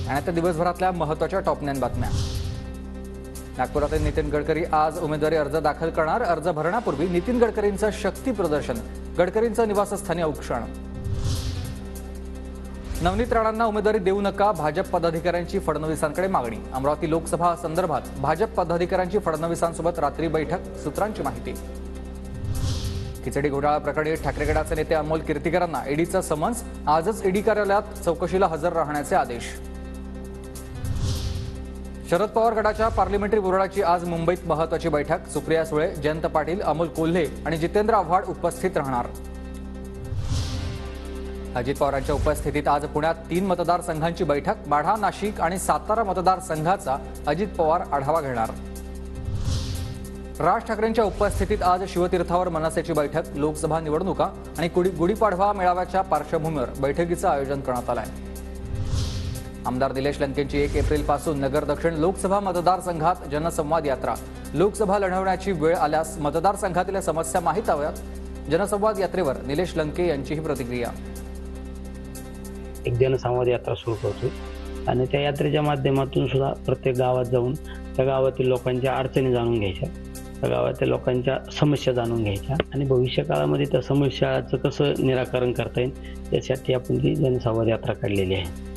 आणि आता दिवसभरातल्या महत्त्वाच्या टॉप 9 बातम्या। नागपुरातील नितीन गडकरी आज उमेदवारी अर्ज दाखल करणार। अर्ज भरण्यापूर्वी नितीन गडकरींचं शक्ती प्रदर्शन, गडकरींचं निवासस्थानी औक्षण। नवनीत राणांना उमेदवारी देऊ नका, भाजप पदाधिकाऱ्यांची फडणवीसांकडे मागणी। अमरावती लोकसभा संदर्भात भाजप पदाधिकाऱ्यांची फडणवीसांसोबत रात्री बैठक, सूत्रांची माहिती। खिचडी घोटाळा प्रकरणी ठाकरे गटाचे नेते अमोल कीर्तीकरांना ईडीचं समन्स, आजच ईडी कार्यालयात चौकशीला हजर राहण्याचे आदेश। शरद पवार गटाच्या पार्लिमेंटरी बोर्डाची आज मुंबईत महत्त्वाची बैठक। सुप्रिया सुळे, जयंत पाटील, अमोल कोल्हे आणि जितेंद्र आव्हाड उपस्थित राहणार। अजित पवारांच्या उपस्थितीत आज पुण्यात 3 मतदारसंघांची बैठक। माढा, नाशिक आणि सातारा मतदारसंघाचा अजित पवार आढावा घेणार। राज ठाकरेंच्या उपस्थितीत आज शिवतीर्थावर मनसेची बैठक। लोकसभा निवडणुका आणि गुढीपाडवा मेळाव्याच्या पार्श्वभूमीवर बैठकीचं आयोजन करण्यात आलं आहे। आमदार निलेश लंकेंची 1 एप्रिलपासून नगर दक्षिण लोकसभा मतदारसंघात जनसंवाद यात्रा। लोकसभा लढवण्याची वेळ आल्यास मतदारसंघातील समस्या माहीत हव्यात। जनसंवाद यात्रेवर निलेश लंके यांचीही प्रतिक्रिया। एक जनसंवाद यात्रा सुरू करतो आणि त्या यात्रेच्या माध्यमातून सुद्धा प्रत्येक गावात जाऊन त्या गावातील लोकांच्या अडचणी जाणून घ्यायच्या, त्या गावातील लोकांच्या समस्या जाणून घ्यायच्या आणि भविष्यकाळामध्ये त्या समस्याचं कसं निराकरण करता येईल यासाठी आपण ती जनसंवाद यात्रा काढलेली आहे।